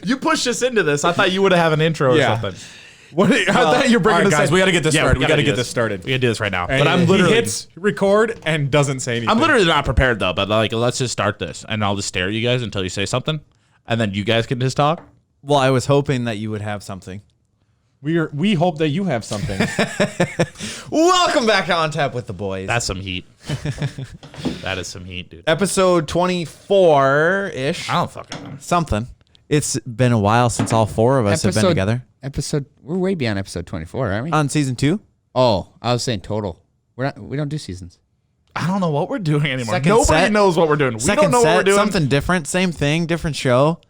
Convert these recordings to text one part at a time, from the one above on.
You pushed us into this. I thought you would have an intro or something. What? I thought you're bringing right, us. guys, we got to get this started. We got to get this started. We got to do this right now. And But I'm he literally hits record and doesn't say anything. I'm literally not prepared though. But like, let's just start this, and I'll just stare at you guys until you say something, and then you guys can just talk. Well, I was hoping that you would have something. We hope that you have something. Welcome back to On Tap with the boys. That's some heat. That is some heat, dude. Episode 24-ish. I don't fucking know. Something. It's been a while since all four of us have been together. We're way beyond episode 24, aren't we? On season 2? Oh, I was saying total. We don't do seasons. I don't know what we're doing anymore. Second Nobody set. knows what we're doing. We Second don't know set, what we're doing. something different, same thing, different show.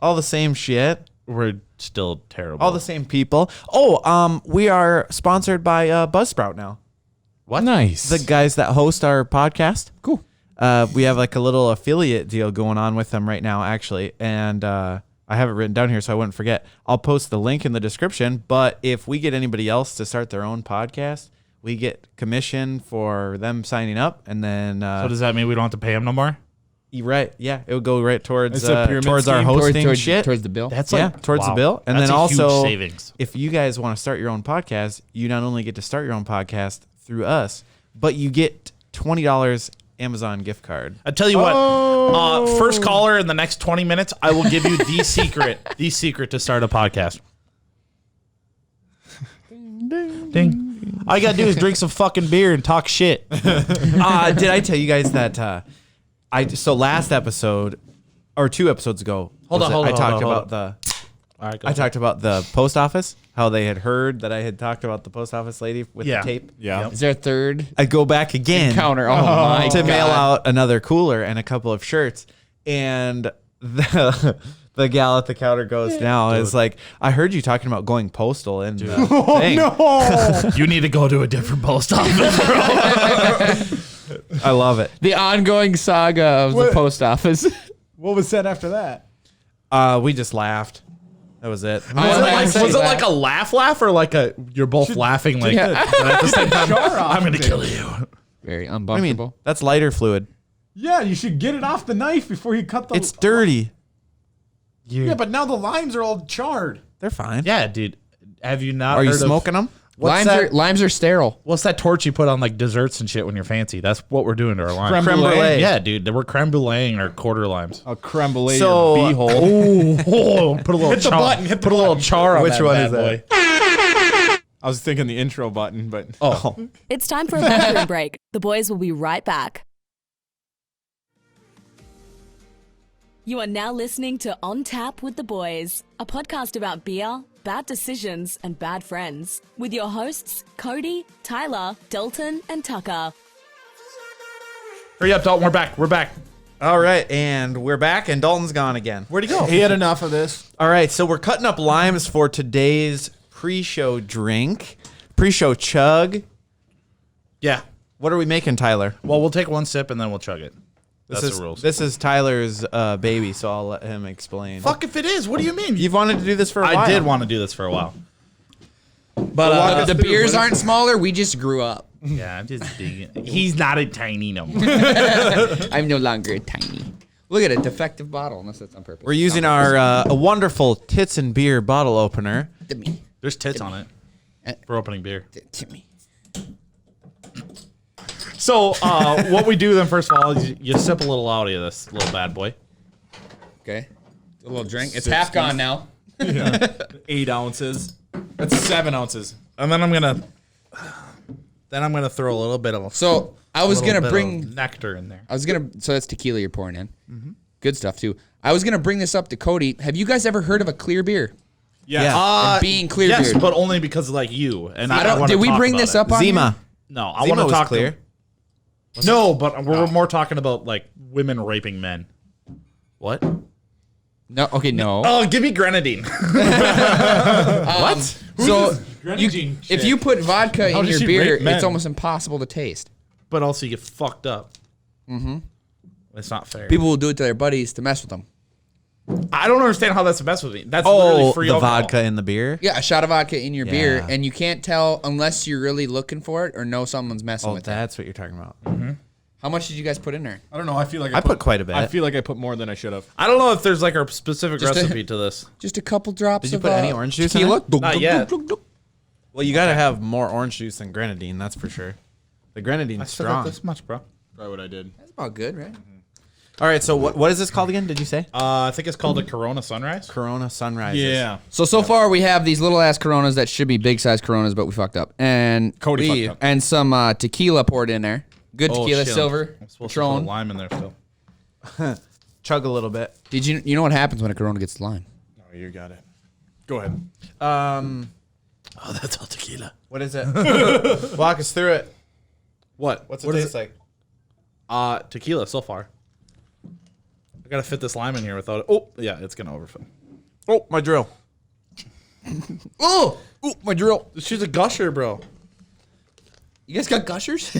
All the same shit. We're still terrible. All the same people. Oh, we are sponsored by Buzzsprout now. What? Nice. The guys that host our podcast. Cool. We have like a little affiliate deal going on with them right now, actually. And I have it written down here so I wouldn't forget. I'll post the link in the description. But if we get anybody else to start their own podcast, we get commission for them signing up. And then... so does that mean we don't have to pay them no more? Right. Yeah. It would go right towards It's a pyramid towards our scheme. hosting shit. Towards the bill. That's towards the bill. And That's then a also, huge savings. if you guys want to start your own podcast, you not only get to start your own podcast through us, but you get $20 Amazon gift card. I tell you what, first caller in the next 20 minutes, I will give you the secret to start a podcast. Ding. All you gotta do is drink some fucking beer and talk shit. Did I tell you guys that so last episode or 2 episodes ago, I talked about the post office, how they had heard that I had talked about the post office lady with the tape. Yeah. Is there a third I go back again encounter? Oh my to God. mail out another cooler and a couple of shirts, and the gal at the counter goes now is like, I heard you talking about going postal and thing. No. You need to go to a different post office, bro. I love it. The ongoing saga of the post office. What was said after that? We just laughed. That was it. Was it like a laugh or like a you're both laughing like Yeah. but at the same time, I'm gonna kill you. Very I mean, uncomfortable. that's lighter fluid. Yeah, you should get it off the knife before you cut the... It's dirty. Yeah, but now the limes are all charred. They're fine. Yeah, dude. Have you not Are you heard of- smoking them? Limes are sterile. What's that torch you put on like desserts and shit when you're fancy? That's what we're doing to our limes. Creme brulee. Yeah, dude. We're creme bruleeing our quarter limes. A creme brulee So- or beehole. Put a little Hit the char. button, hit the Put a little char on Which that one bad is that? boy. I was thinking the intro button, but... Oh. It's time for a bathroom break. The boys will be right back. You are now listening to On Tap with the Boys, a podcast about beer, bad decisions, and bad friends, with your hosts, Kody, Tyler, Dalton, and Tucker. Hurry up, Dalton. We're back. All right, and we're back, and Dalton's gone again. Where'd he go? He had enough of this. All right, so we're cutting up limes for today's pre-show drink, pre-show chug. Yeah. What are we making, Tyler? Well, we'll take one sip and then we'll chug it. That's the rules. This is Tyler's baby, so I'll let him explain. Fuck if it is. What do you mean? You've wanted to do this for a while. I did want to do this for a while. But The beers aren't smaller. We just grew up. yeah, I'm just digging. He's not a tiny no more. I'm no longer tiny. Look at a defective bottle, unless that's on purpose. We're using our a wonderful Tits and Beer bottle opener. Timmy. There's tits on it for opening beer. Timmy. So what we do then, first of all, is you sip a little out of this little bad boy. Okay. A little drink. It's half gone now. 8 ounces. That's 7 ounces. And then I'm gonna throw a little bit of So I was gonna bring. nectar in there. So that's tequila you're pouring in. Mm-hmm. Good stuff too. I was gonna bring this up to Kody. Have you guys ever heard of a clear beer? Yeah. And being clear yes, beard. but only because of like you and I I don't. wanna Did we talk bring about this it. up on Zima. here? No, I Zima want to was talk clear. No, but we're more talking about like women raping men. What? No. Okay. No. Oh, give me grenadine. What? So Grenadine if you put vodka How in does your she beer, rape men? it's almost impossible to taste. But also you get fucked up. Mm-hmm. It's not fair. People will do it to their buddies to mess with them. I don't understand how that's the best with me. That's literally free the alcohol. vodka in the beer. Yeah, a shot of vodka in your beer, Yeah. and you can't tell unless you're really looking for it or know someone's messing Oh, with it. that's what you're talking about. How much did you guys put in there? I don't know. I feel like I put quite a bit. I feel like I put more than I should have. I don't know if there's like a specific Just a- recipe to this. Just a couple drops. Did you of, put any orange juice in tequila? it? Not yet. Well, you got to have more orange juice than grenadine, that's for sure. The grenadine's strong. this much, bro. Probably what I did. That's about good, right? All right, so what is this called again? Did you say? I think it's called a Corona Sunrise. Corona Sunrises. Yeah. So far we have these little ass Coronas that should be big size Coronas, but we fucked up. And Kody fucked up. And some tequila poured in there. Good tequila, shit. silver, I'm supposed to put a Patron. lime in there still. Chug a little bit. Did you know what happens when a Corona gets lime? Oh, you got it. Go ahead. Oh, that's all tequila. What is it? Walk us through it. What's it taste like? Tequila so far. I gotta fit this lime in here without it. Oh, yeah, it's gonna overfill. Oh, my drill. Oh, ooh, my drill. She's a gusher, bro. You guys got gushers?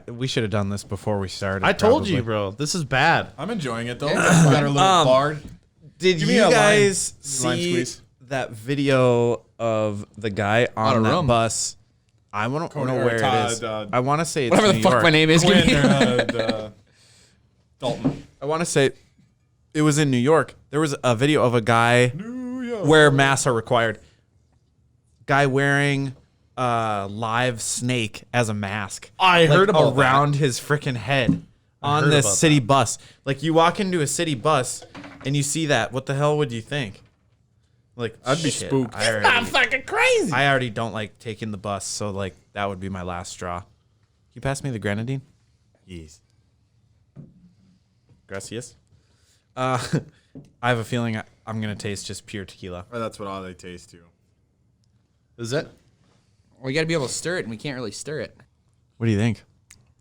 We should have done this before we started. I told probably. you, bro. This is bad. I'm enjoying it though. Yeah. Got her little bard. Did Give me you a lime- guys lime see squeeze. that video of the guy Lot on of that rum. bus? I don't know Cody or where it Todd, is. uh, I want to say it's Whatever New the fuck York. my name is. Quinn or Dalton. I want to say it was in New York. There was a video of a guy where masks are required. Guy wearing a live snake as a mask. I heard about around his freaking head on heard this about city bus. Like you walk into a city bus and you see that. What the hell would you think? Like I'd be shit, spooked. fucking crazy. I already don't like taking the bus, so like that would be my last straw. You pass me the grenadine? Yes. Gracias. I have a feeling I'm gonna taste just pure tequila. Or that's what all they taste too. Is it? Well, you got to be able to stir it, and we can't really stir it. What do you think?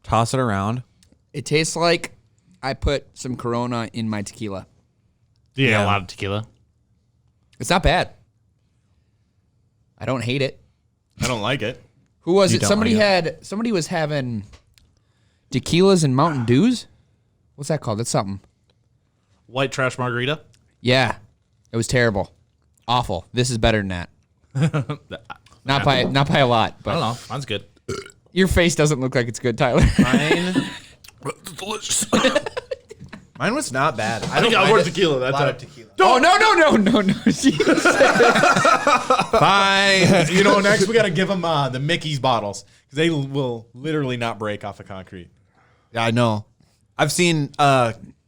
Toss it around. It tastes like I put some Corona in my tequila. Yeah, a lot of tequila. It's not bad. I don't hate it. I don't like it. Who was You it? don't Somebody like somebody was having tequilas and Mountain Dews. What's that called? That's something. White trash margarita. Yeah. It was terrible. Awful. This is better than that. Not by a lot, I but don't know. Mine's good. your face doesn't look like it's good, Tyler. Mine, Delicious. mine was not bad. I think I mind more it. tequila that A lot time. of tequila. Oh, no. Jesus. Fine. You know, next we got to give them the Mickey's bottles because they will literally not break off of concrete. Yeah, I know. I've seen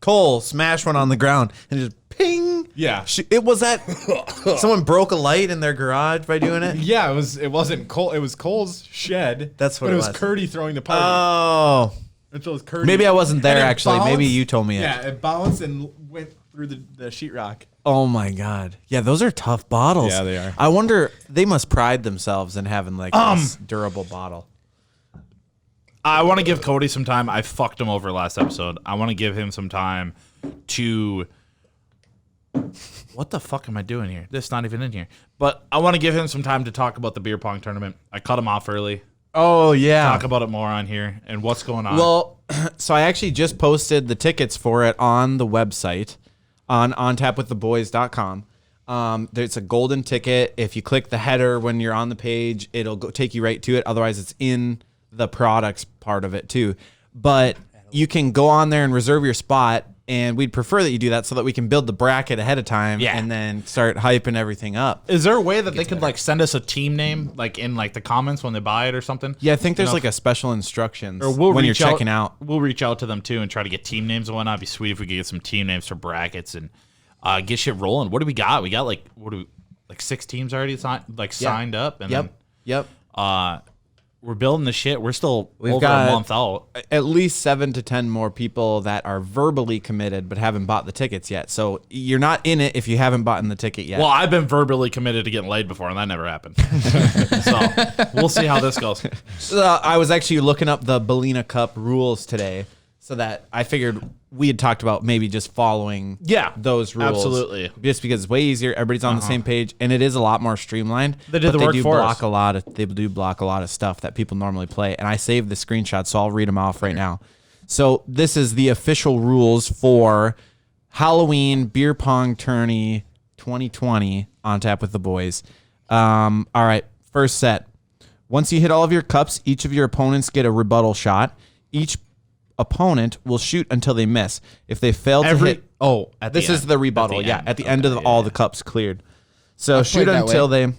Cole smash one on the ground and just ping. Yeah. It was that someone broke a light in their garage by doing it. Yeah, it wasn't Cole. It was Cole's shed. That's what but it it was. was. Curdy throwing the party. Oh, And so it was Curdy. maybe I wasn't there And it actually. Maybe bounced- you told me it. Yeah, it bounced and went through the sheetrock. Oh my god. Yeah, those are tough bottles. Yeah, they are. I wonder they must pride themselves in having like this durable bottle. I want to give Kody some time. I fucked him over last episode. I want to give him some time to. What the fuck am I doing here? This is not even in here. But I want to give him some time to talk about the beer pong tournament. I cut him off early. Oh yeah. Talk about it more on here and what's going on. Well, so I actually just posted the tickets for it on the website on ontapwiththeboys.com. There's a golden ticket. If you click the header when you're on the page, it'll take you right to it. Otherwise, it's in the products part of it too. But you can go on there and reserve your spot, and we'd prefer that you do that so that we can build the bracket ahead of time and then start hyping everything up. is there a way that they could like send us a team name like in like the comments when they buy it or something? Yeah, I think there's You know, like a special instructions or we'll when you're reach checking out. We'll reach out to them too and try to get team names and whatnot. It'd be sweet if we could get some team names for brackets and get shit rolling. What do we got? We got like like 6 teams already signed up and Yep. then we're building the shit. We're still We've over got a month out. At least 7 to 10 more people that are verbally committed but haven't bought the tickets yet. So you're not in it if you haven't bought the ticket yet. Well, I've been verbally committed to getting laid before, and that never happened. So we'll see how this goes. I was actually looking up the Bellina Cup rules today, so that I figured we had talked about maybe just following those rules. absolutely. Just because it's way easier, everybody's on the same page, and it is a lot more streamlined. They did but the work do for block us. They do block a lot of stuff that people normally play, and I saved the screenshot, so I'll read them off right now. So this is the official rules for Halloween Beer Pong Tourney 2020 on Tap with the Boys. All right, first set. Once you hit all of your cups, each of your opponents get a rebuttal shot. Each opponent will shoot until they miss. If they fail to hit... This is the rebuttal. At the end of all the cups cleared. So I've shoot played that until way. they...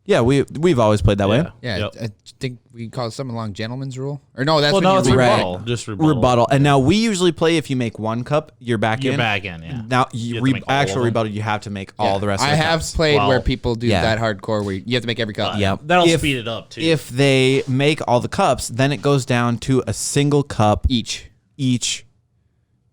Yeah, we've always played that way. Yeah, Yep. I think we call it something along gentleman's rule. Or no, that's Well, when no, it's you rebuttal. Just rebuttal. Rebuttal. And now we usually play if you make one cup, you're back in. You're back in, yeah. Now, You have to make all of actual them. rebuttal, you have to make all the rest of I the have cups. played Wow. where people do Yeah. that hardcore where you have to make every cup. Yep. That'll If- speed it up, too. If they make all the cups, then it goes down to a single cup Each.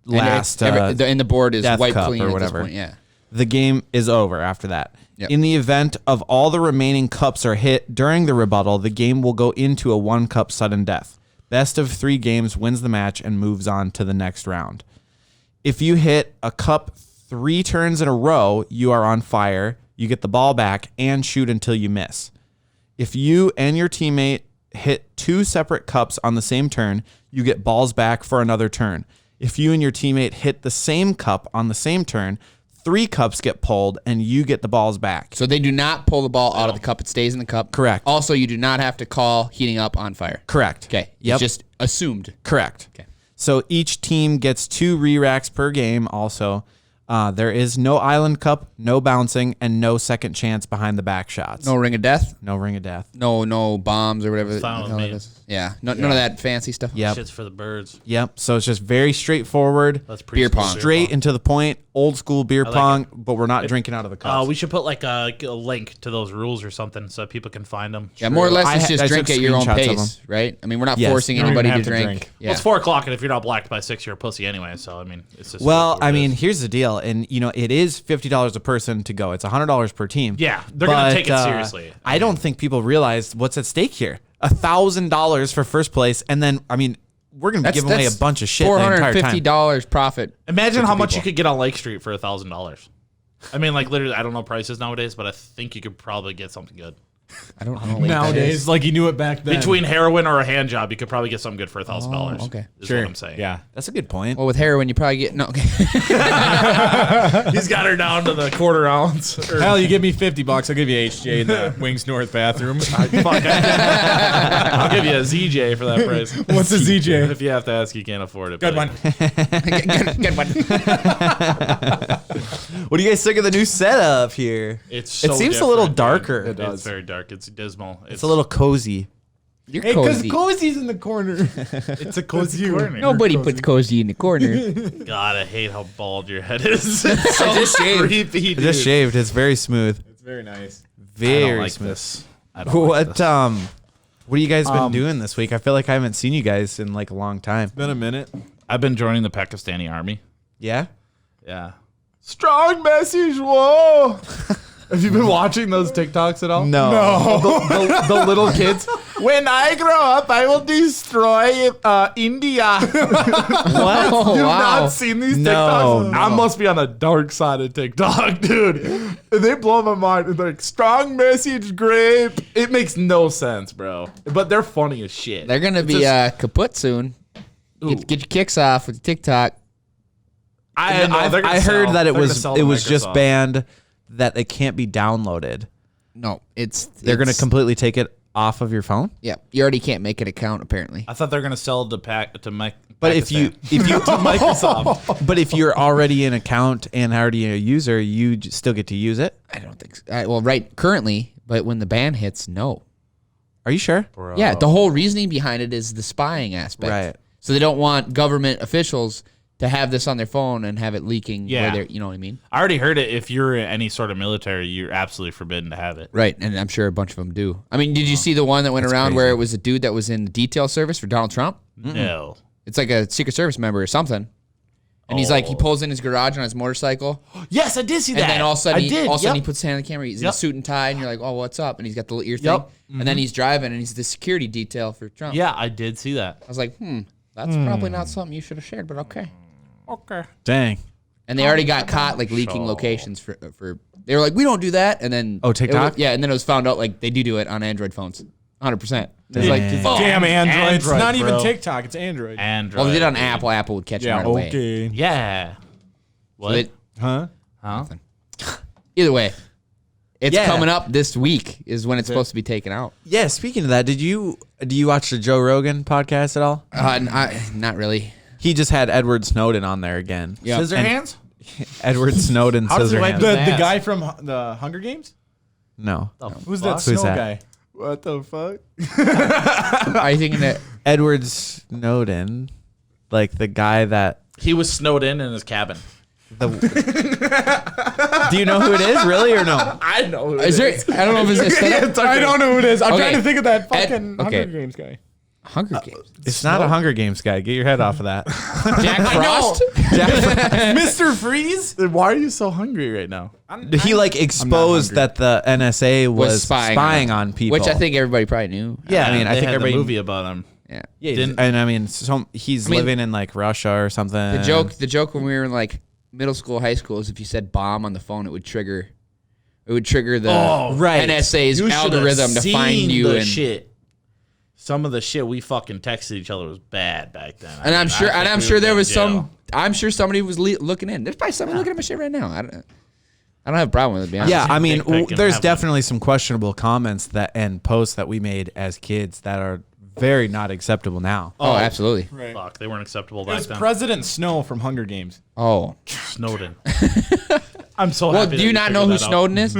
last. And the board is death wiped cup clean or at whatever. this point. Yeah. The game is over after that. Yep. In the event of all the remaining cups are hit during the rebuttal, the game will go into a 1-cup sudden death. Best of 3 games wins the match and moves on to the next round. If you hit a cup 3 turns in a row, you are on fire. You get the ball back and shoot until you miss. If you and your teammate hit 2 separate cups on the same turn, you get balls back for another turn. If you and your teammate hit the same cup on the same turn, 3 cups get pulled and you get the balls back. So they do not pull the ball out of the cup. It stays in the cup. Correct. Also, you do not have to call heating up on fire. Correct. Okay. Yep. It's just assumed. Correct. Okay. So each team gets 2 re-racks per game also. There is no island cup, no bouncing, and no second chance behind the back shots. No ring of death. No ring of death. No bombs or whatever. Fine with the hell me. it is. Yeah. None of that fancy stuff. Yep. Shit's for the birds. Yep. So it's just very straightforward. That's Beer pretty pong. Straight into the point. Old school beer like pong, but we're not drinking out of the cups. We should put like a link to those rules or something so people can find them. Yeah, more or less, it's I just drink took at your own screenshots of pace, right? I mean, we're not Yes. forcing You don't anybody even to have to drink. drink. Yeah. Well, it's 4 o'clock, and if you're not black by 6, you're a pussy anyway. So I mean, it's just Well, what it is. here's the deal, and it is $50 a person to go. It's $100 per team. Yeah, they're gonna But, take it seriously. I don't think people realize what's at stake here. $1,000 for first place, and then we're gonna be giving away a bunch of shit the entire time. $450 profit. Imagine how much people. you could get on Lake Street for $1,000. I mean, like literally, I don't know prices nowadays, but I think you could probably get something good. I don't know. What that Nowadays, is. like you knew it back then. Between heroin or a hand job, you could probably get something good for $1,000. Oh, okay. is Sure. what I'm saying. Yeah. That's a good point. Well, with heroin, you probably get no. Okay. He's got her down to the quarter ounce. Or, Hell, you give me $50, I'll give you HJ in the Wings North bathroom. I'll give you a ZJ for that price. What's a ZJ? If you have to ask, you can't afford it. Good but- one. good one. What do you guys think of the new setup here? It's so it seems a little different, darker. dude. It's very dark. It's dismal. It's a little cozy. You're Hey, because cozy. Cozy's in the corner. It's a cozy corner. Nobody puts cozy in the corner. God, I hate how bald your head is. It's so just shaved. creepy, I dude. just shaved. It's very smooth. It's very nice. I Very don't like smooth. this. I don't like What this. what have you guys been doing this week? I feel like I haven't seen you guys in like a long time. Been a minute. I've been joining the Pakistani army. Yeah? Yeah. Strong message, whoa. Have you been watching those TikToks at all? No. The little kids. When I grow up, I will destroy India. What? Oh, You've wow. not seen these No, TikToks? no. I must be on the dark side of TikTok, dude. And they blow my mind. They're like, strong message, grape. It makes no sense, bro. But they're funny as shit. They're gonna be kaput soon. Get your kicks off with TikTok. I know, they're gonna I heard sell. that They're gonna sell to it was just Microsoft. banned that they can't be downloaded. No, They're going to completely take it off of your phone? Yeah, you already can't make an account apparently. I thought they were gonna sell to But if you to Microsoft. but if you're already an account and already a user, you still get to use it? I don't think so. Well, right currently, but when the ban hits, no. Are you sure? Bro. Yeah, the whole reasoning behind it is the spying aspect. Right. So they don't want government officials to have this on their phone and have it leaking. Yeah. Where they're, you know what I mean? I already heard it. If you're in any sort of military, you're absolutely forbidden to have it. Right, and I'm sure a bunch of them do. I mean, did you see the one that went around where it was a dude that was in the detail service for Donald Trump? No. It's like a Secret Service member or something. And he's like, he pulls in his garage on his motorcycle, Yes, I did see that. and then all of a sudden, I did. all of a sudden he Yep. puts his hand on the camera. He's in a Yep. suit and tie, and you're like, "Oh, what's up?" And he's got the little ear thing, Yep. and then he's driving, and he's the security detail for Trump. Yeah, I did see that. I was like, that's probably not something you should have shared, but okay. Okay. Dang. And they already got caught like leaking locations for. They were like, we don't do that, and then TikTok? and then it was found out like they do it on Android phones, 100%. It's like, Damn. fuck. Damn Android. It's Android, not even bro. TikTok. It's Android. Android. Well, they did it on dude. Apple. Apple would catch them Yeah, right away. okay. Yeah. What? So it- Huh? huh? either way, It's coming up this week is when it's supposed to be taken out. Yeah, speaking of that, do you watch the Joe Rogan podcast at all? Not really. He just had Edward Snowden on there again. Yep. Scissorhands? Edward Snowden How does he wipe Scissorhands. his The ass? guy from the Hunger Games? No. Who's that Who's snow that? guy? What the fuck? Are you thinking that? Edward Snowden, like the guy that He was snowed in his cabin. do you know who it is, really, or no? I know who Is there? I don't know if it's a setup. I don't know who it is. I'm Okay. trying to think of that fucking okay. Hunger Games guy. Hunger Games. It's not a Hunger Games guy. Get your head off of that. Jack Frost. Mr. Freeze? Then why are you so hungry right now? He like exposed hungry. that the NSA was spying on people, which I think everybody probably knew. Yeah, I mean, I they think had the everybody. movie about him. Yeah. Yeah, Didn't- and I mean, he's mean, living in like Russia or something. The joke when we were in like middle school, high school is if you said bomb on the phone, it would trigger the right. NSA's You should've algorithm to find seen you. the And shit. Some of the shit we fucking texted each other was bad back then. I'm think sure we there were was in jail. some. I'm sure somebody was looking in. There's probably somebody looking at my shit right now. I don't have a problem with it. To be honest. Yeah, I mean, Dick pic and there's have definitely some questionable comments and posts that we made as kids that are very not acceptable now. Oh, absolutely. Fuck, they weren't acceptable It back was then. President Snow from Hunger Games. Oh. Snowden. I'm so Well, happy. do you that not know who figured that out. Snowden is?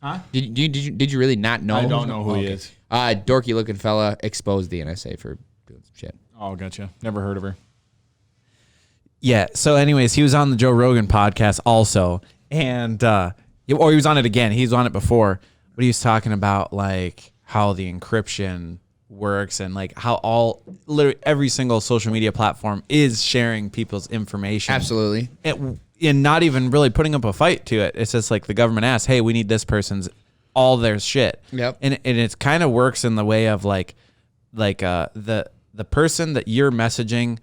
Huh? Did you really not know? I don't know who he is. Dorky looking fella exposed the NSA for doing some shit. Oh, gotcha. Never heard of her. Yeah. So, anyways, he was on the Joe Rogan podcast also, and or he was on it again. He was on it before, but he was talking about like how the encryption works and like how literally every single social media platform is sharing people's information. Absolutely. And not even really putting up a fight to it. It's just like the government asks, "Hey, we need this person's all their shit." Yep. And it kind of works in the way of like the person that you're messaging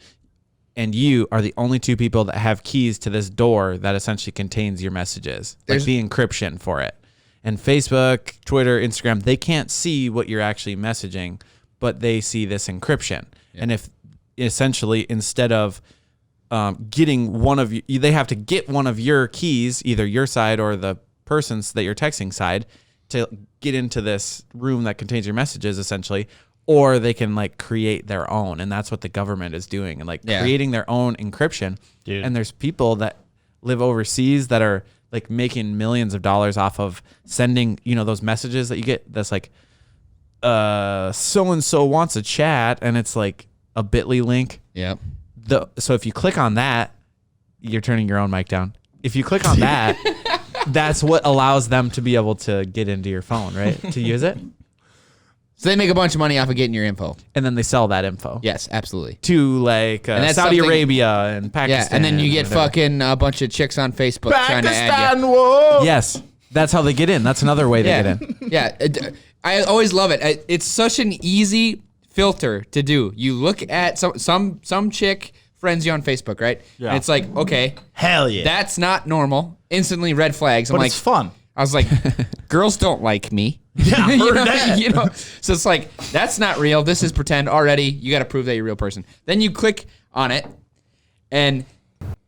and you are the only two people that have keys to this door that essentially contains your messages, like the encryption for it. And Facebook, Twitter, Instagram, they can't see what you're actually messaging, but they see this encryption. Yeah. And if essentially instead of getting one of you, they have to get one of your keys, either your side or the person's that you're texting side, to get into this room that contains your messages essentially, or they can like create their own. And that's what the government is doing, and like creating their own encryption. Dude. And there's people that live overseas that are like making millions of dollars off of sending, those messages that you get that's like, so-and-so wants a chat, and it's like a bit.ly link. Yep. So if you click on that, you're turning your own mic down. If you click on that, that's what allows them to be able to get into your phone, right? To use it. So they make a bunch of money off of getting your info. And then they sell that info. Yes, absolutely. To like that's Saudi something- Arabia and Pakistan. Yeah, and then you get whatever. fucking a bunch of chicks on Facebook trying to add Pakistan, you. whoa! Yes, that's how they get in. That's another way they Yeah, get in. yeah. I always love it. It's such an easy filter to do. You look at some chick friends you on Facebook, right? Yeah. And it's like, okay, Hell yeah. that's not normal. Instantly red flags. I'm but like, it's fun. I was like, girls don't like me. Yeah, you heard know, that. So it's like, that's not real. This is pretend already. You got to prove that you're a real person. Then you click on it, and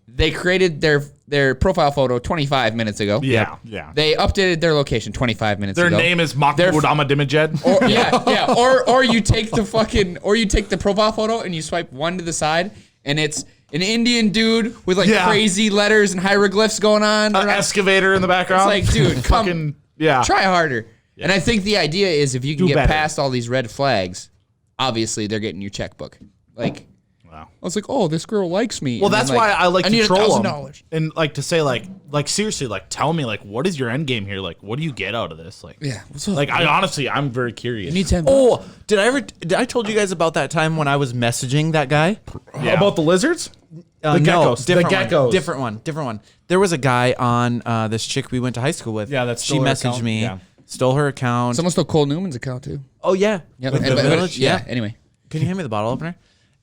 they created their profile photo 25 minutes ago. Yeah. Yeah. They updated their location 25 minutes Their ago. name is Mahmoud Ahmadinejad. Or, yeah. Or you take the profile photo and you swipe one to the side, and it's an Indian dude with like crazy letters and hieroglyphs going on. An excavator in the background. It's like, dude, fucking yeah. try harder. Yeah. And I think the idea is if you can Do get better. past all these red flags, obviously they're getting your checkbook. Like, Wow. I was like, oh, this girl likes me. Well, And then, that's why I like to need troll them $1,000. and like to say like seriously, like tell me like what is your end game here? Like what do you get out of this? Like Yeah, what's up? like I honestly I'm very curious. You need 10 Oh, did I told you guys about that time when I was messaging that guy? Yeah. About the lizards? No, geckos. different The geckos. one, different one. There was a guy on this chick we went to high school with. Yeah, that she stole her messaged account. me, Yeah. stole her account. Someone stole Cole Newman's account too. Oh yeah, Yeah, With the village. Yeah. Anyway, Can you hand me the bottle opener?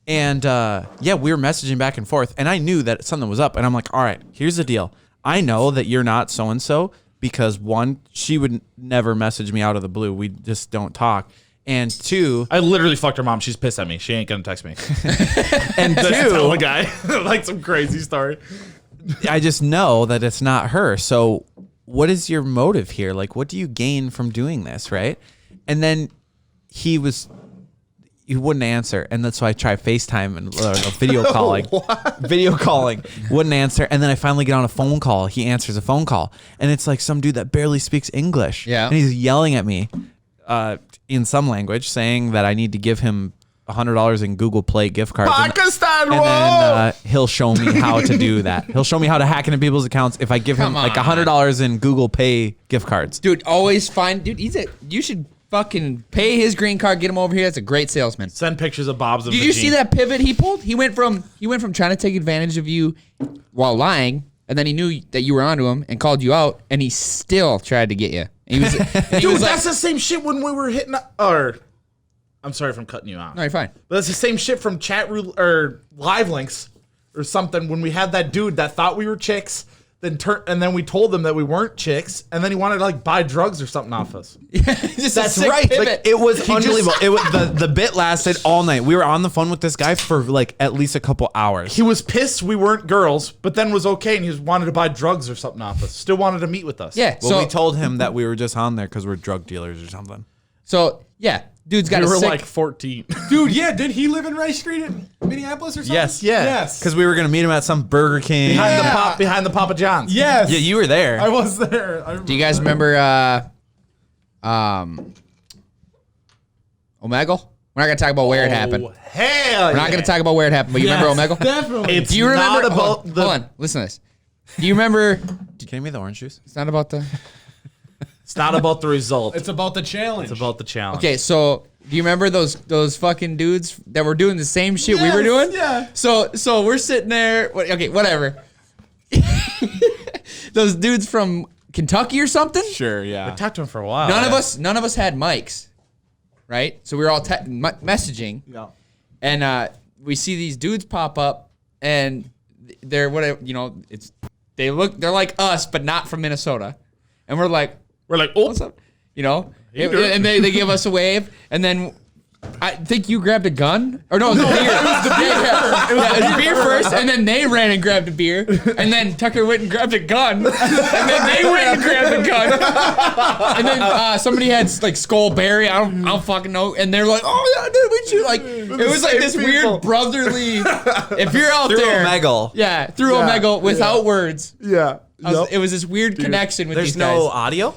And we were messaging back and forth, and I knew that something was up. And I'm like, all right, here's the deal. I know that you're not so and so because one, she would never message me out of the blue. We just don't talk. And two, I literally fucked her mom. She's pissed at me. She ain't gonna text me. and Tell two, the guy like some crazy story. I just know that it's not her. So what is your motive here? Like, what do you gain from doing this, right? And then he wouldn't answer, and that's why I tried FaceTime and video calling. Video calling, wouldn't answer, and then I finally get on a phone call. He answers a phone call, and it's like some dude that barely speaks English. Yeah. And he's yelling at me in some language, saying that I need to give him $100 in Google Play gift cards. Pakistan, And then he'll show me how to do that. He'll show me how to hack into people's accounts if I give him Come like on. $100 in Google Pay gift cards. Dude, always find, dude, you should fucking pay his green card, get him over here. That's a great salesman. Send pictures of Bob's. And Did you see Vagine. that pivot he pulled? He went from trying to take advantage of you while lying, and then he knew that you were onto him and called you out, and he still tried to get you. He was, Dude, that's the same shit when we were hitting. I'm sorry if I'm cutting you off. no, you're fine. But that's the same shit from or live links or something when we had that dude that thought we were chicks, and then we told them that we weren't chicks, and then he wanted to like buy drugs or something off us. Just That's a sick right. pivot. Like, it was unbelievable. It was, the bit lasted all night. We were on the phone with this guy for like at least a couple hours. He was pissed we weren't girls, but then was okay, and he wanted to buy drugs or something off us. Still wanted to meet with us. yeah. Well, So we told him that we were just on there because we're drug dealers or something. yeah, dude's got we a were sick. like 14. Dude, yeah, did he live in Rice Street in Minneapolis or something? Yes. Yeah. Yes. Because we were gonna meet him at some Burger King. behind the Papa John's. Yes. Yeah, you were there. I was there. Do you guys remember Omegle? We're not gonna talk about where it happened. Oh, hell We're not gonna talk about where it happened, but you remember Omegle? Definitely. It's Do you remember? not about hold on, listen to this. Do you remember? Can you give me the orange juice? It's not about the. It's not about the result. It's about the challenge. It's about the challenge. Okay, so do you remember those fucking dudes that were doing the same shit we were doing? Yeah. So we're sitting there. Okay, whatever. Those dudes from Kentucky or something. Sure, yeah. Talked to him for a while. None of us had mics, right? So we were all messaging, Yeah. and we see these dudes pop up, and they're whatever, they're like us, but not from Minnesota, and we're like, oh, what's up? And they give us a wave, and then I think you grabbed a gun, or no, it was the beer. It was beer first, and then they ran and grabbed a beer, and then Tucker went and grabbed a gun, and then they went and grabbed a gun, and then somebody had like Skullberry, I don't fucking know, and they're like, oh yeah, dude, we should like. It was like this weird brotherly. If you're out Through there, Omegle. yeah, through Omegle without words. Yeah. It was this weird connection with There's these guys. no audio?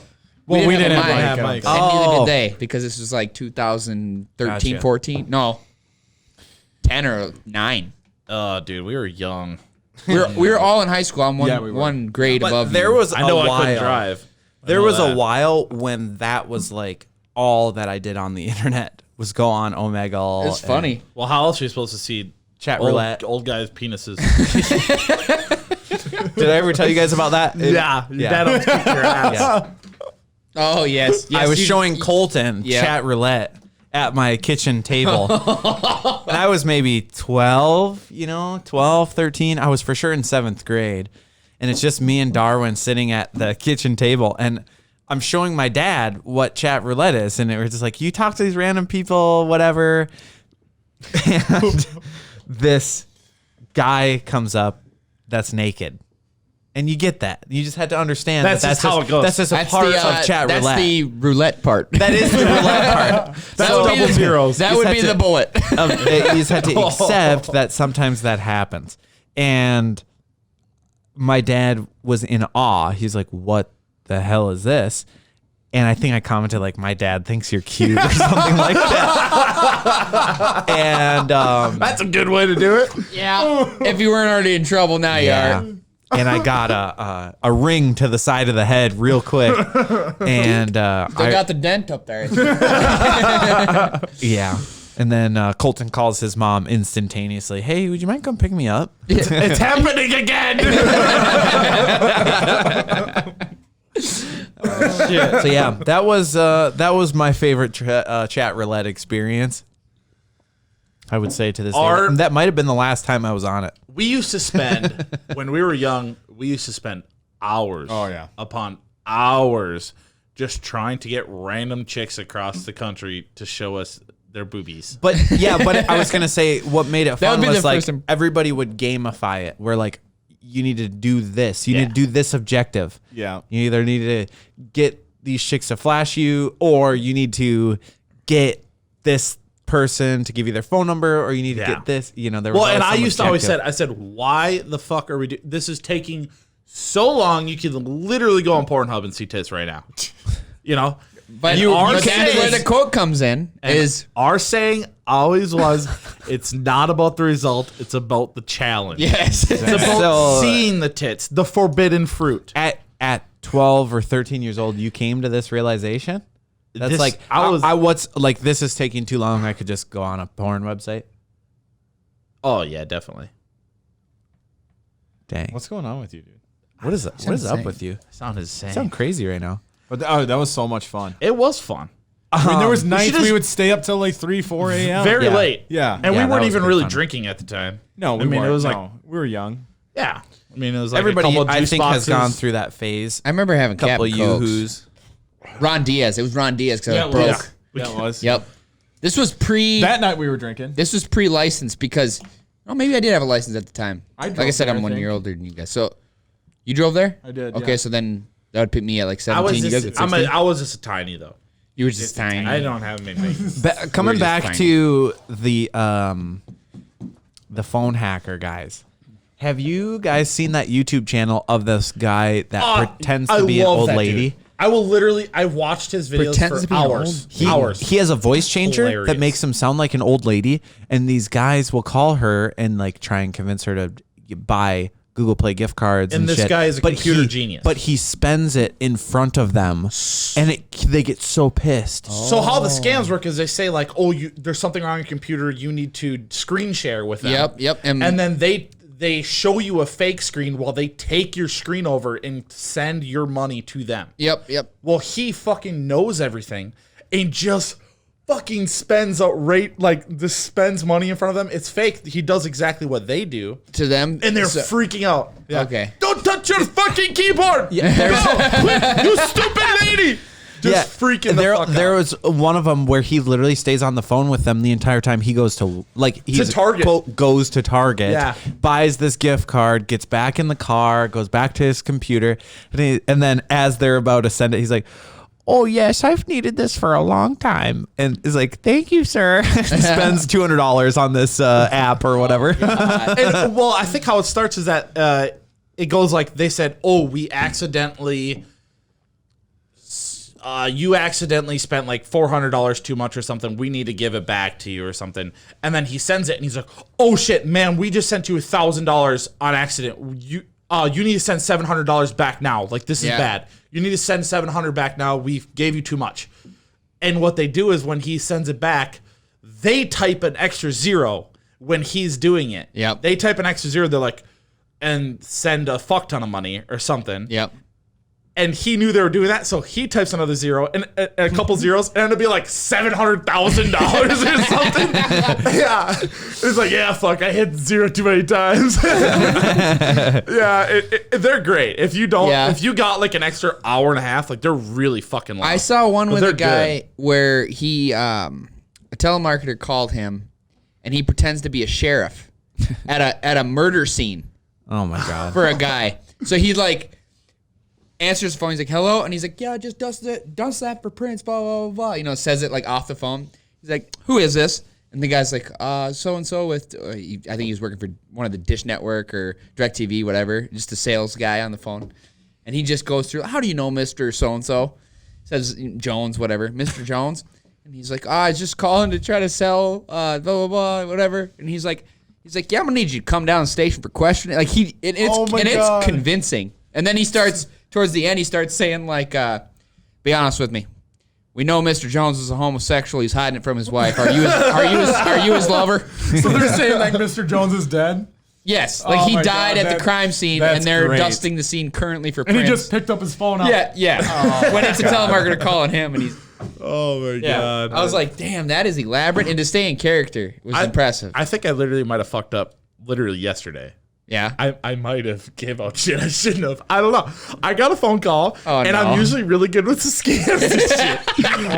Well, we didn't have a have mic. mics. And neither Oh. did they, because this was like 2013, Gotcha. 14. No, 10 or 9. Oh, dude, we were young. We were all in high school. I'm Yeah, we were. one grade above But there you. was I know a I couldn't while. drive. There was a while when that was like all that I did on the internet was go on Omegle. It's funny. Well, how else are you supposed to see Chat roulette. old guys' penises? Did I ever tell you guys about that? Yeah. Yeah. That'll kick your ass. Yeah. Oh, yes. I was you- showing Colton Yeah. chat roulette at my kitchen table. And I was maybe 12, 13. I was for sure in 7th grade. And it's just me and Darwin sitting at the kitchen table. And I'm showing my dad what chat roulette is. And it was just like, you talk to these random people, whatever. And this guy comes up that's naked. And you get that. You just had to understand That's just how it goes. That's just a part of chat that's roulette. the roulette part. That is the roulette part. That would be double the- zeros. That You would just be had the to- bullet. You just had to accept that sometimes that happens. And my dad was in awe. He's like, what the hell is this? And I think I commented like, my dad thinks you're cute or something like that. And That's a good way to do it. Yeah. If you weren't already in trouble, now you are. And I got a ring to the side of the head real quick. And Still got the dent up there. yeah. And then Colton calls his mom instantaneously. Hey, would you mind come pick me up? It's happening again. So yeah, that was my favorite chat roulette experience. I would say to this day. Our- And that might have been the last time I was on it. We used to spend, when we were young, we used to spend hours upon hours just trying to get random chicks across the country to show us their boobies. But yeah, but I was gonna say what made it That would fun be was the like first everybody would gamify it. Where like you need to do this. You need to do this objective. Yeah. You either need to get these chicks to flash you, or you need to get this person to give you their phone number, or you need to get this. You know, there was and I some used to always objective. said, why the fuck are we doing this? Is taking so long. You can literally go on Pornhub and see tits right now. You know, But you that's where the quote comes in. Is our saying always was, it's not about the result, it's about the challenge. yes. It's about So, seeing the tits, the forbidden fruit. At 12 or 13 years old, you came to this realization. That's This- like I what's like this is taking too long. I could just go on a porn website. Oh yeah, definitely. Dang, What's going on with you, dude? what is up insane. with you? Sound insane. You sound crazy right now. But that was so much fun. It was fun. I mean, there was nights should just- we would stay up till like 3, 4 a.m. Very Yeah. late. Yeah. And Yeah, we that weren't was even pretty really fun. drinking at the time. No, we I mean, weren't. it was like, No, we were young. yeah. I mean, it was like Everybody, a couple of I juice think, boxes. has gone through that phase. I remember having A couple of Captain Cokes. yoo-hoos. Ron Diaz. It was Ron Diaz because I was Yeah. broke. That was. Yep. This was pre. That night we were drinking. This was pre-licensed because, oh, maybe I did have a license at the time. I Like I drove said, there, I'm I 1 think. year older than you guys. So, you drove there? I did, Okay, yeah. so then that would put me at like I was 17. You guys just, at 16. I was just a tiny though. You were just tiny. I don't have many. Coming just back tiny. to the phone hacker guys. Have you guys seen that YouTube channel of this guy that pretends to be an old lady? I will literally. I watched his videos Pretends for to be an hours. old- Hours. He has a voice changer Hilarious. that makes him sound like an old lady, and these guys will call her and like try and convince her to buy Google Play gift cards. And And this shit. guy is a But computer he- genius. But he spends it in front of them, and they get so pissed. So how the scams work is they say like, oh, there's something wrong on your computer. You need to screen share with them. Yep. And then they show you a fake screen while they take your screen over and send your money to them. Yep. Well, he fucking knows everything and just fucking spends spends money in front of them. It's fake. He does exactly what they do, To them. and they're so- freaking out. Yeah. Okay. Don't touch your fucking keyboard. No, you stupid lady. Just freaking the fuck there out. was one of them where he literally stays on the phone with them the entire time. He goes to Target. quote, goes to Target, Yeah. buys this gift card, gets back in the car, goes back to his computer, and then as they're about to send it, he's like, "Oh yes, I've needed this for a long time," and is like, "Thank you, sir." And spends $200 on this app or whatever. And, well, I think how it starts is that it goes like they said, "Oh, we accidentally." You accidentally spent like $400 too much or something. We need to give it back to you or something. And then he sends it and he's like, "Oh shit, man, we just sent you $1,000 on accident. You need to send $700 back now. Like this is bad. You need to send $700 back now. We gave you too much." And what they do is when he sends it back, they type an extra zero when he's doing it. Yep. They type an extra zero. They're like, and send a fuck ton of money or something. Yep. And he knew they were doing that, so he types another zero and a couple zeros, and it'll be like $700,000 or something. Yeah, it's like, yeah, fuck, I hit zero too many times. Yeah, they're great. If you got like an extra hour and a half, like they're really fucking loud. I saw one But with a they're guy good. where he, a telemarketer called him, and he pretends to be a sheriff at a murder scene Oh my god. for a guy. So he like answers the phone. He's like, "Hello," and he's like, "Yeah, just dust that for Prince." Blah blah blah blah. You know, says it like off the phone. He's like, "Who is this?" And the guy's like, so and so with. I think he was working for one of the Dish Network or DirecTV, whatever. Just a sales guy on the phone, and he just goes through. "How do you know Mr. So and so?" Says Jones, whatever, Mr. Jones, and he's like, "I was just calling to try to sell, blah blah blah, whatever." And he's like, "Yeah, I'm gonna need you to come down the station for questioning." Like it's convincing. And then he starts towards the end. He starts saying like, "Be honest with me. We know Mr. Jones is a homosexual. He's hiding it from his wife. Are you his lover?" So they're saying like Mr. Jones is dead, Yes, like Oh he my died God, at the crime scene, that's and they're great. dusting the scene currently for and Prince. he just picked up his phone. Up. yeah. When it's a telemarketer calling him, and he's Oh my god! I was like, damn, that is elaborate, and to stay in character was impressive. I think I literally might have fucked up literally yesterday. Yeah. I might have gave out shit I shouldn't have. I don't know. I got a phone call, and no. I'm usually really good with the scams and shit.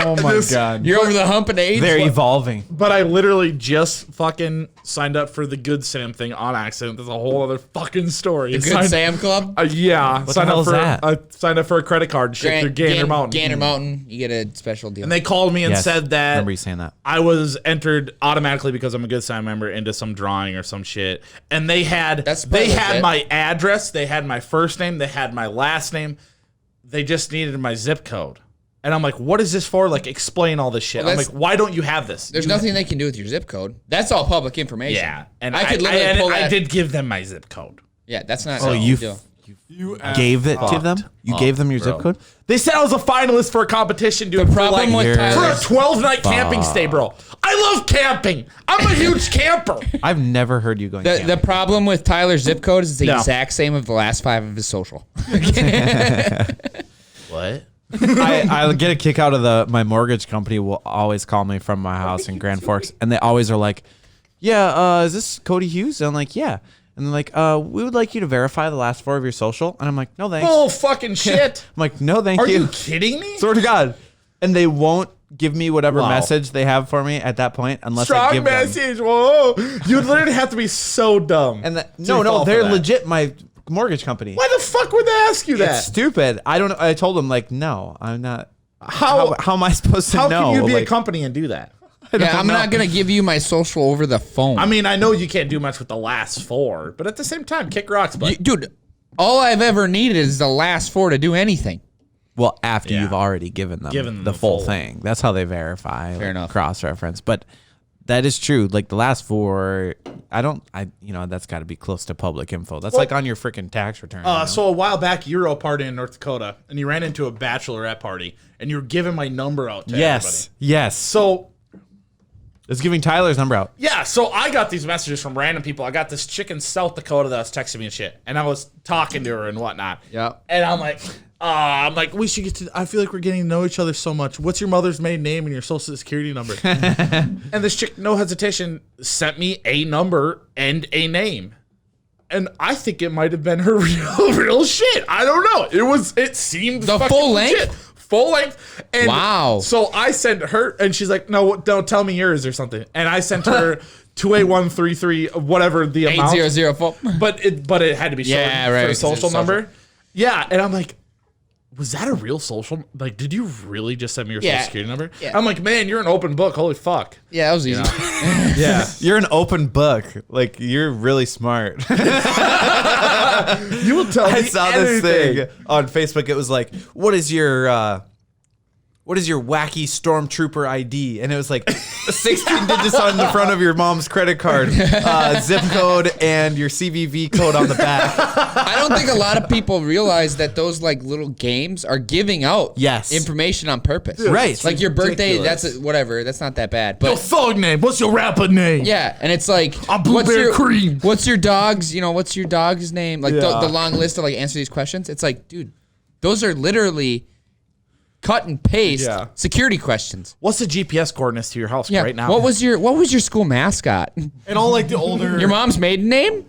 Oh my god. You're over the hump of AIDS. They're evolving. But I literally just fucking signed up for the Good Sam thing on accident. There's a whole other fucking story. The Good Sam Club. Yeah. What the hell is that? I signed up for a credit card shit through Gander Mountain. Gander Mountain. You get a special deal. And they called me and Yes. said that Remember you saying that. I was entered automatically because I'm a Good Sam member into some drawing or some shit. And they had my address, they had my first name, they had my last name. They just needed my zip code. And I'm like, what is this for? Like, explain all this shit. Well, I'm like, why don't you have this? There's nothing they can do with your zip code. That's all public information. Yeah. And I could literally pull that. I did give them my zip code. Yeah, that's not. Oh, a you deal. gave it to them? You gave them your zip code? They said I was a finalist for a competition, dude. The problem with for a Tyler's- 12-night camping stay, bro. I love camping. I'm a huge camper. I've never heard you going The camping. problem with Tyler's zip code is the No. exact same of the last 5 of his social. What? I get a kick out of my mortgage company will always call me from my house in Grand Forks, and they always are like, yeah, is this Kody Hughes? And I'm like, yeah. And they're like, we would like you to verify the last 4 of your social. And I'm like, no, thanks. Bull fucking shit. I'm like, no, thank Are you. you kidding me? Swear to God. And they won't give me whatever Wow. message they have for me at that point unless I Strong give them. message. Whoa. You'd literally have to be so dumb. And to no, fall for they're that. legit my mortgage company. Why the fuck would they ask you that? It's stupid. I don't know. I told them like, no, I'm not. How am I supposed to how know? can you be Like, a company and do that? Yeah, I'm not gonna give you my social over the phone. I mean, I know you can't do much with the last 4, but at the same time, kick rocks, but Dude, all I've ever needed is the last 4 to do anything. Well, after Yeah. you've already given them the full thing. That's how they verify. Fair enough. Cross-reference. But that is true. Like the last 4, that's got to be close to public info. That's like on your freaking tax return. So a while back, you were a party in North Dakota, and you ran into a bachelorette party, and you were giving my number out to Yes. everybody. Yes. So It's giving Tyler's number out. yeah, so I got these messages from random people. I got this chick in South Dakota that was texting me and shit, and I was talking to her and whatnot. Yeah. And I'm like, we should get to. I feel like we're getting to know each other so much. What's your mother's maiden name and your social security number? And this chick, no hesitation, sent me a number and a name. And I think it might have been her real shit. I don't know. It seemed The fucking full legit. length? Full length. And Wow. So I sent her, and she's like, no, don't tell me yours or something. And I sent her 28133, whatever the amount. 8004. But it had to be short Yeah, for right, a 'cause social it's number. Yeah, and I'm like, was that a real social? Like, did you really just send me your Yeah. social security number? Yeah. I'm like, man, you're an open book. Holy fuck. Yeah, that was easy. Yeah. You're an open book. Like you're really smart. You will tell me I saw this anything. thing on Facebook. It was like, what is your wacky stormtrooper ID? And it was like 16 digits on the front of your mom's credit card, zip code, and your CVV code on the back. I don't think a lot of people realize that those like little games are giving out information on purpose. Right. Like your birthday, ridiculous. whatever. That's not that bad. Your But thug name. What's your rapper name? yeah, and it's like I'm Blueberry Cream. What's your dog's? What's your dog's name? Like the long list of like answer these questions. It's like, dude, those are literally cut and paste security questions. What's the GPS coordinates to your house Yeah. right now? What was your school mascot? And all like the older, Your mom's maiden name?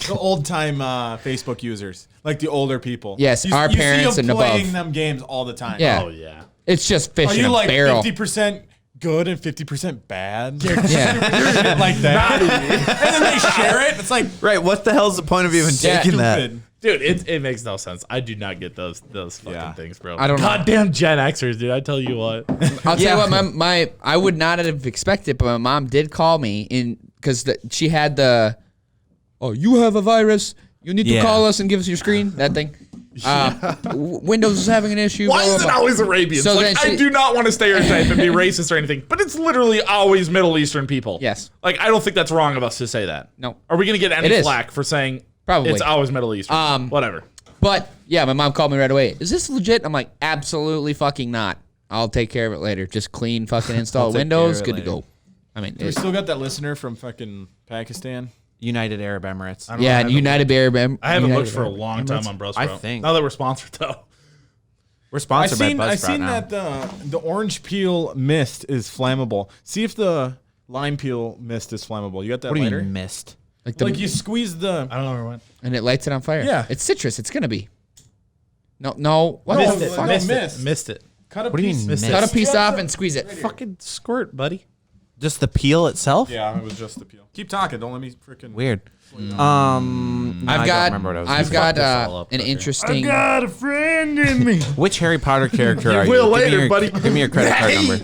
the old time Facebook users, like the older people. Yes, our you parents see them and playing above. them games all the time. Yeah. Oh, yeah. It's just fish Are in you a like barrel. 50% good and 50% bad? Yeah. Shit like that. And then they share it. It's like Right. What the hell's the point of even taking that? stupid. Dude, it makes no sense. I do not get those fucking things, bro. I don't know. Goddamn Gen Xers, dude. I tell you what. I'll tell you what, my I would not have expected, but my mom did call me because she had you have a virus. You need to call us and give us your screen. That thing. Windows is having an issue. Why blah, is blah, it blah. always Arabians? So Like, then I do not want to stereotype and be racist or anything, but it's literally always Middle Eastern people. Yes. Like, I don't think that's wrong of us to say that. No. Are we going to get any It is. flack for saying Probably. it's always Middle Eastern? Whatever. But yeah, my mom called me right away. Is this legit? I'm like, absolutely fucking not. I'll take care of it later. Just clean fucking install take care Windows. of it Good to later. go. I mean, We still got that listener from fucking Pakistan. United Arab Emirates. yeah, and United Arab. I haven't looked for a long time on Buzzsprout. I think. Now that we're sponsored, though. We're sponsored by Buzzsprout I seen now. that the orange peel mist is flammable. See if the lime peel mist is flammable. You got that What do you later? mean missed? Like you squeeze the. I don't know where it went. and it lights it on fire. Yeah. It's citrus. It's gonna be. No. What No, the no, fuck? Missed it. Cut a What do you piece. mean? Cut a piece off and squeeze it. Fucking squirt, buddy. Just the peel itself? Yeah, it was just the peel. Keep talking. Don't let me freaking. Weird. I've I don't remember what I was I've gonna got an interesting. Got a friend in me. Which Harry Potter character are you? will Give me later, your- buddy. Give me your credit card number.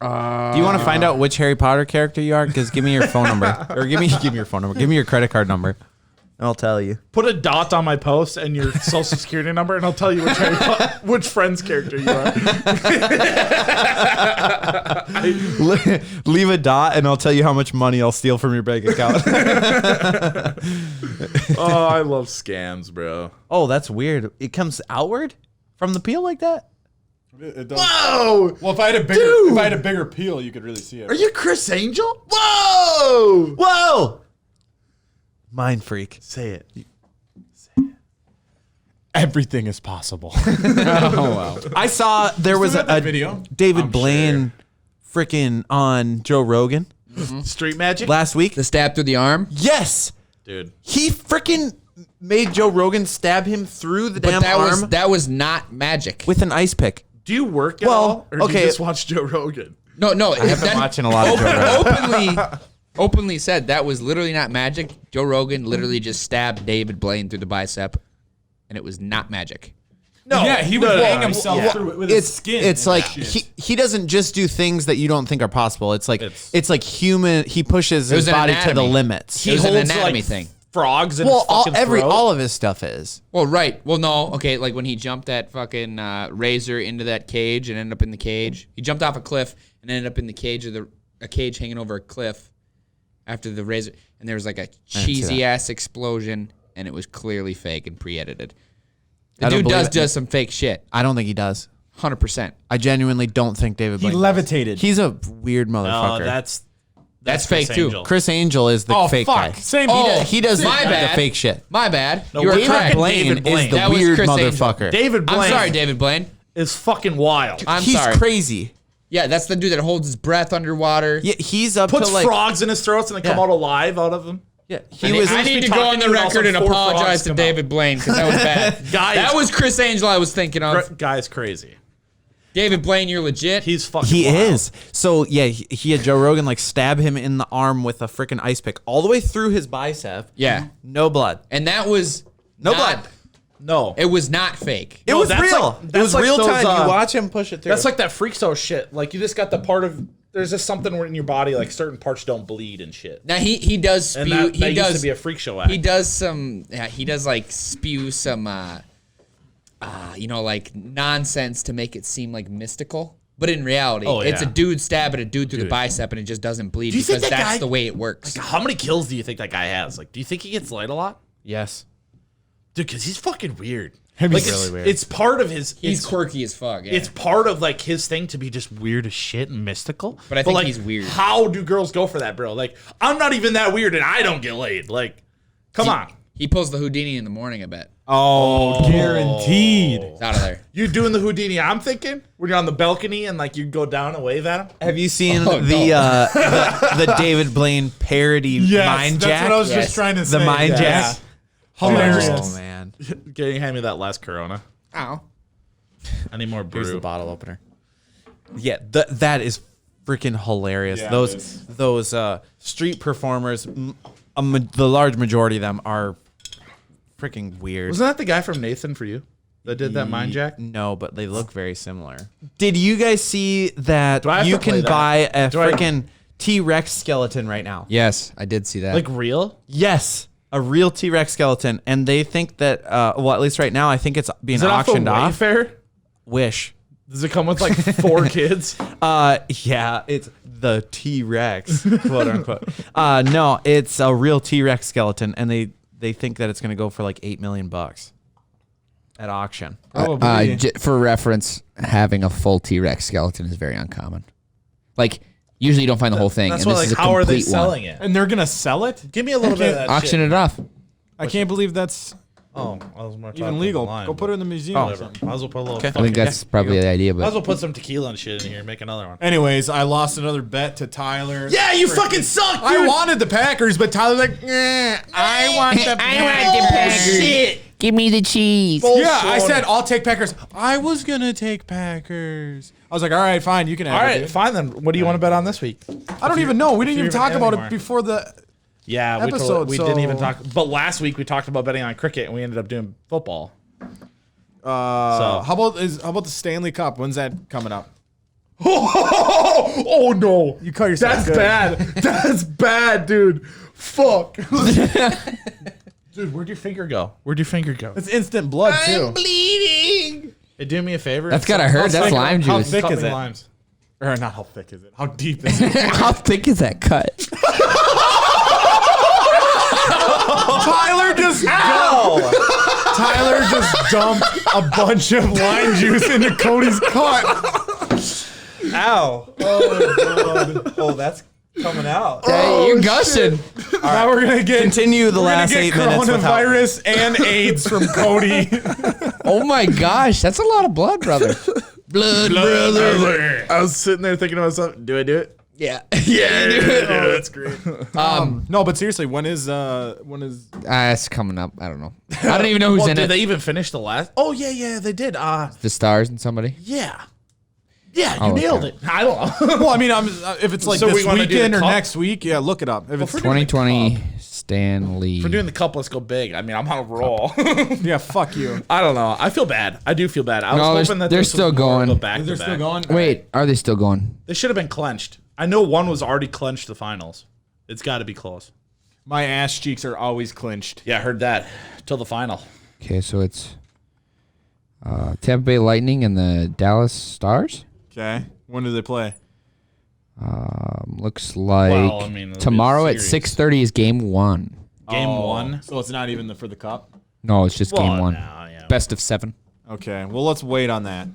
Do you want to find out which Harry Potter character you are? Because give me your phone number, or give me your phone number. Give me your credit card number, and I'll tell you. Put a dot on my post and your social security number, and I'll tell you which friend's character you are. Leave a dot, and I'll tell you how much money I'll steal from your bank account. Oh, I love scams, bro. Oh, that's weird. It comes outward from the peel like that. It does. Whoa! Well, if I had a bigger peel, you could really see it. Are you Chris Angel? Whoa! Whoa! Mind freak. Say it. Everything is possible. Oh wow. I saw there was that a video? David Blaine freaking on Joe Rogan Street magic? last week. The stab through the arm. Yes, Dude. he freaking made Joe Rogan stab him through the damn But arm that was not magic. with an ice pick. Do you work at Well, all? Or do okay. you just watch Joe Rogan? No. I have been watching a lot of Joe Rogan. Openly said that was literally not magic. Joe Rogan literally just stabbed David Blaine through the bicep, and it was not magic. No. Yeah, he would hang himself through it with his skin. It's and like shit. he doesn't just do things that you don't think are possible. It's like it's like human. He pushes was his an body to the anatomy. limits. It was an anatomy thing. Frogs in Well, his fucking throat. all of his stuff is. Well, right. Well, no. Okay, like when he jumped that fucking razor into that cage and ended up in the cage. He jumped off a cliff and ended up in the cage of a cage hanging over a cliff after the razor. And there was like a cheesy ass explosion, and it was clearly fake and pre-edited. The I don't dude believe does it. some fake shit. I don't think he does. 100%. I genuinely don't think David he Blaine. levitated. He's a weird motherfucker. No, that's That's fake Chris too. Angel. Chris Angel is the Oh, fake fuck. guy. Same. He does my the bad. fake shit. My bad. No, you were we're correct. talking Blaine David Blaine. is the That was weird Chris Angel. motherfucker. David Blaine I'm sorry, David Blaine. is fucking wild. I'm He's sorry. crazy. Yeah, that's the dude that holds his breath underwater. Yeah, he's up Puts to like. frogs in his throats and they come Yeah. out alive out of them. Yeah, And he was. I need to be go talking on to the you and record and also 4 apologize frogs to come David Blaine because that was bad. Guys- that was Chris Angel I was thinking of. Guy's crazy. David Blaine, you're legit. He's fucking He wild. is. So yeah, he had Joe Rogan like stab him in the arm with a freaking ice pick all the way through his bicep. Yeah. No blood. And that was No not- blood. No. It was not fake. It No, was that's real. like- it that's was like real those, time. You watch him push it through. That's like that freak show shit. Like you just got the part of there's just something where in your body like certain parts don't bleed and shit. Now he does And spew. that he used does to be a freak show act. He does some. Yeah, he does like spew some. Like nonsense to make it seem like mystical. But in reality, Oh, it's a yeah. dude stabbing a dude through the bicep and it just doesn't bleed Do you think because that that's guy- the way it works. How many kills do you think that guy has? Like, do you think he gets laid a lot? yes. Dude, because he's fucking weird. He's Like, really it's, weird. it's part of his. He's it's, quirky as fuck. Yeah. it's part of like his thing to be just weird as shit and mystical. But I think like, he's weird. How do girls go for that, bro? Like, I'm not even that weird and I don't get laid. Like, come on. He pulls the Houdini in the morning. I bet. Oh, guaranteed. It's out of there. You doing the Houdini? I'm thinking when you're on the balcony and like you go down and wave at him. Have you seen Oh, the David Blaine parody Yes, Mind that's Jack? what I was Yes. just trying to say. The Mind Yeah. Jack. Hilarious. Oh man. Can you hand me that last Corona? Oh. I need more brew. Here's the bottle opener. Yeah, that is freaking hilarious. Yeah, it those is. those street performers, the large majority of them are freaking weird. Wasn't that the guy from Nathan for you that did that Mind Jack? No, but they look very similar. Did you guys see that Do I have you to play can that? buy a Do I- freaking T-Rex skeleton right now? Yes, I did see that. Like real? Yes, a real T-Rex skeleton, and they think that well, at least right now, I think it's being Is it off auctioned of off. Wayfair? Wish. Does it come with like 4 kids? Yeah, it's the T-Rex, quote unquote. No, it's a real T-Rex skeleton, and they think that it's going to go for like $8 million at auction. Probably. For reference, having a full T-Rex skeleton is very uncommon. Like, usually you don't find the whole thing. That's and why. this Like, is a how are they complete selling one. it? And they're gonna sell it? Give me a little bit of that. Auction shit. it off. I can't believe that's Oh, I was more Even legal. Go put it in the museum or Whatever. something. Might as well put a little. I think that's probably the idea, Might as but well put some tequila and shit in here and make another one. Anyways, I lost another bet to Tyler. Yeah, you fucking suck, dude. I wanted the Packers, but Tyler's like, I want the Packers. Shit. give me the cheese. Yeah, I said I'll take Packers. I was gonna take Packers. I was like, all right, fine, you can have All it. right, dude. fine then. What do you want to bet on this week? I don't even know. We didn't even you're talk even about anymore. it before the. Yeah, Episode, we didn't even so- talk. But last week we talked about betting on cricket and we ended up doing football. How about the Stanley Cup? When's that coming up? Oh no! You cut yourself. That's good. bad. That's bad, dude. Fuck. Dude, where'd your finger go? Where'd your finger go? It's instant blood too. bleeding. Hey, do me a favor. That's gotta hurt. That's lime How juice. thick Cut is me it? limes. Or not how thick is it? How deep is it? How thick is that cut? Tyler just dumped a bunch of lime juice into Cody's cut. Ow. Oh, God. Oh, that's coming out. Hey, you're gushing. Now we're gonna get Continue the we're gonna last get 8 minutes without. coronavirus and AIDS from Cody. Oh my gosh, that's a lot of blood, brother. Blood, brother. I was sitting there thinking to myself, do I do it? Yeah. Oh, that's great. No, but seriously, when is It's coming up. I don't know. I don't even know who's Well, in did it. they even finish the last? Oh yeah, they did. The Stars and somebody. Yeah, you Oh, nailed okay. it. I don't know. well, I mean, if it's like So we this wanna do the weekend or cup? next week, yeah, look it up. If it's 2020 Stanley. If we're doing the cup, let's go big. I mean, I'm on a roll. yeah, fuck you. I don't know. I feel bad. I do feel bad. I No, was hoping that they're this was still more of going. a back-to-back. They're still going. Wait, are they still going? They should have been clenched. I know one was already clenched the finals. It's got to be close. My ass cheeks are always clinched. Yeah, I heard that till the final. Okay, so it's Tampa Bay Lightning and the Dallas Stars. Okay, when do they play? Looks like Well, I mean, it'll be a tomorrow at series. 6:30 is game 1. Game one. So it's not even for the cup. No, it's just game 1. No, yeah. Best of 7. Okay, well let's wait on that.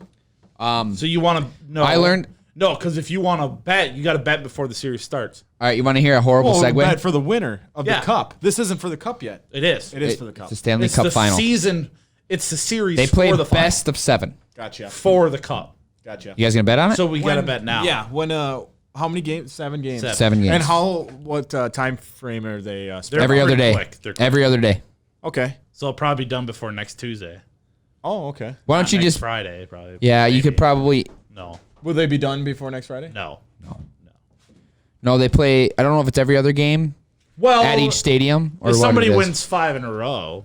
So you want to? No, I learned. No, because if you want to bet, you got to bet before the series starts. All right, you want to hear a horrible Well, segue? bet for the winner of Yeah. the cup. This isn't for the cup yet. It is. It is for the cup. It's the Stanley It's Cup the final. season. It's the series. They play for the final. best of 7. Gotcha. For the cup. Gotcha. You guys gonna bet on it? So we got to bet now. Yeah. When? How many games? 7 games. 7 games. And what time frame are they? They're every other pretty day. quick. They're quick. Every other day. Okay. So it'll probably be done before next Tuesday. Oh, okay. Why don't you Next just? Friday? Probably. Yeah, you could Maybe. probably. No. Will they be done before next Friday? No. No, they play. I don't know if it's every other game Well, at each stadium or if what somebody it is. wins 5 in a row.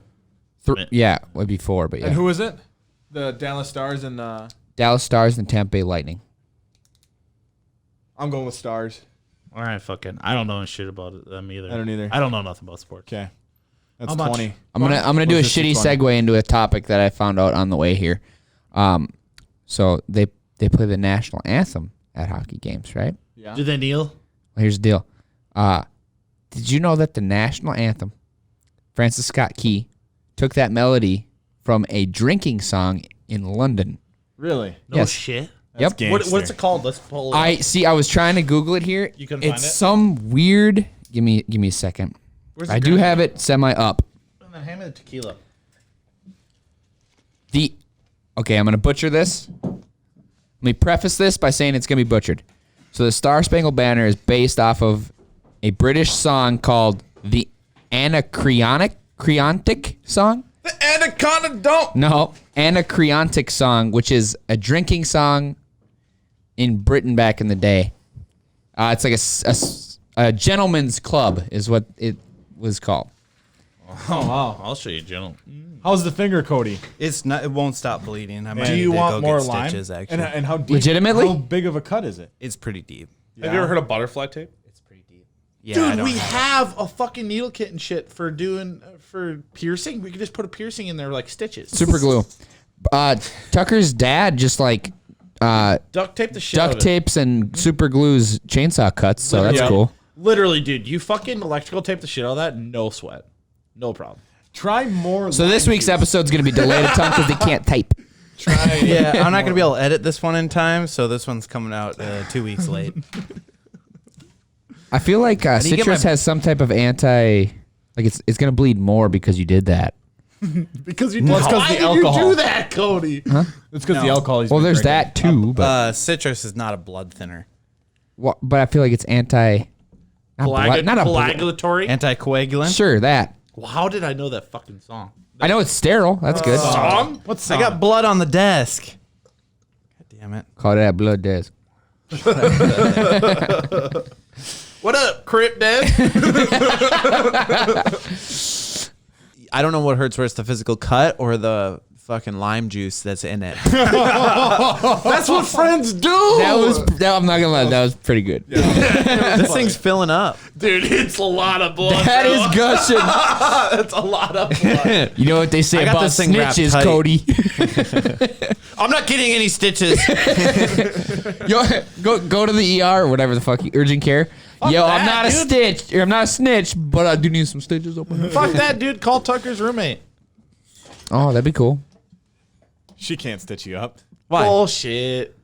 Yeah, it would be 4, but yeah. And who is it? The Dallas Stars and Dallas Stars and Tampa Bay Lightning. I'm going with Stars. All right, fucking. I don't know shit about them either. I don't either. I don't know nothing about sports. Okay. That's How much? 20. I'm gonna do a What's this, shitty 20? segue into a topic that I found out on the way here. So they play the national anthem at hockey games, right? Yeah. Do they kneel? Well, here's the deal. Did you know that the national anthem, Francis Scott Key, took that melody from a drinking song in London? Really? No Yes. shit. Yep. What's it called? Let's pull it up. I was trying to Google it here. You couldn't find It's it? some weird. Give me a second. Where's I do have it semi up. And then hand me the tequila. Okay, I'm gonna butcher this. Let me preface this by saying it's gonna be butchered. So the Star Spangled Banner is based off of a British song called the Anacreontic song. The Anaconda don't. No, Anacreontic song, which is a drinking song in Britain back in the day. It's like a gentleman's club is what it was called. Oh wow! I'll show you, gentlemen. How's the finger, Cody? It's not. It won't stop bleeding. I might Do need you to want go more get lime? stitches, actually, And how deep? Legitimately? How big of a cut is it? it's pretty deep. Have you ever heard of butterfly tape? Yeah, I Dude, don't we know. have a fucking needle kit and shit for piercing. We could just put a piercing in there like stitches. Super glue. Tucker's dad just like Duct tape the shit out of duct it. tapes and super glues chainsaw cuts, so that's Yeah. cool. Literally, dude, you fucking electrical tape the shit out of that, no sweat. No problem. Try more. So this week's episode's gonna be delayed a ton because they can't type. Yeah, I'm not gonna be able to edit this one in time, so this one's coming out 2 weeks late. I feel like do you get citrus my- has some type of like it's gonna bleed more because you did that. Because you Well, it's 'cause why the did alcohol. you do that, Cody? It's because the alcohol. He's Well, been there's drinking. that too, but Citrus is not a blood thinner. but I feel like it's anti. Not blood, not a blood. Coagulatory. Anticoagulant. Sure, that. Well, how did I know that fucking song? I know it's sterile. That's good. Song? What's I got blood on the desk. God damn it. Call that blood desk. What up, Crip Dad? I don't know what hurts worse, the physical cut or the fucking lime juice that's in it. That's what friends do. I'm not gonna lie, that was pretty good. This thing's filling up. Dude, it's a lot of blood. That bro. is gushing. That's a lot of blood. You know what they say I got about this thing wrapped snitches, tight. Cody? I'm not getting any stitches. Yo, go to the ER or whatever the fuck, urgent care. Yo, I'm not a stitch, or I'm not a snitch, but I do need some stitches open. Fuck that, dude. Call Tucker's roommate. Oh, that'd be cool. She can't stitch you up. Why? Bullshit.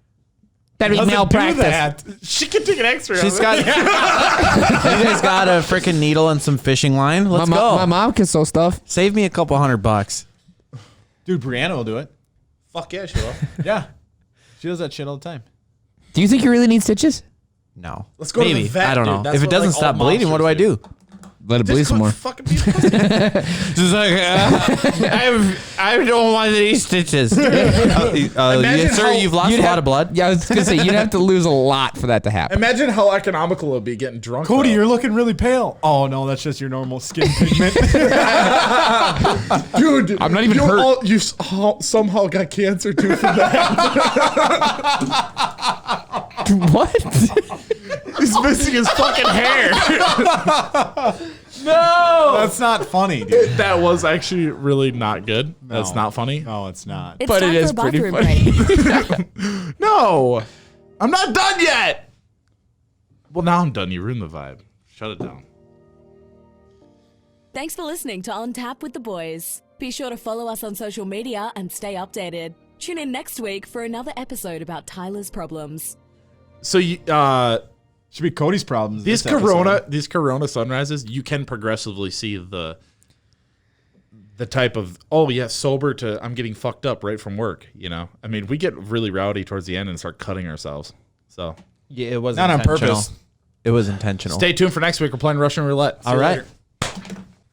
That'd be Doesn't do malpractice. that. She can take an X-ray. She's got. You guys got a freaking needle and some fishing line. Let's go. My mom can sew stuff. Save me a couple $100. Dude, Brianna will do it. Fuck yeah, she will. Yeah. She does that shit all the time. Do you think you really need stitches? No. Let's go to the Maybe. vet, I don't dude. know. That's If it what, doesn't like, all stop bleeding, what do I monsters do? Let it bleed Just some go more. fucking be a pussy. She's like, I don't want any stitches. Yes, sir, you've lost a lot of blood. Yeah, I was gonna say you'd have to lose a lot for that to happen. Imagine how economical it would be getting drunk. Cody, though. you're looking really pale. Oh, no, that's just your normal skin pigment. Dude, I'm not even hurt. You somehow got cancer too from that. What? He's missing his fucking hair. That's not funny, dude. That was actually really not good. That's No. not funny. No, it's not. It's But time it is for a pretty bathroom break. No, I'm not done yet. Well, now I'm done. You ruined the vibe. Shut it down. Thanks for listening to On Tap with the Boys. Be sure to follow us on social media and stay updated. Tune in next week for another episode about Tyler's problems. So you, Should be Cody's problems. these this episode. Corona sunrises, you can progressively see the type of, oh yeah, sober to I'm getting fucked up right from work. You know, I mean, we get really rowdy towards the end and start cutting ourselves. So Yeah, it was Not on intentional. purpose. It was intentional. stay tuned for next week. We're playing Russian roulette. See All you right. later.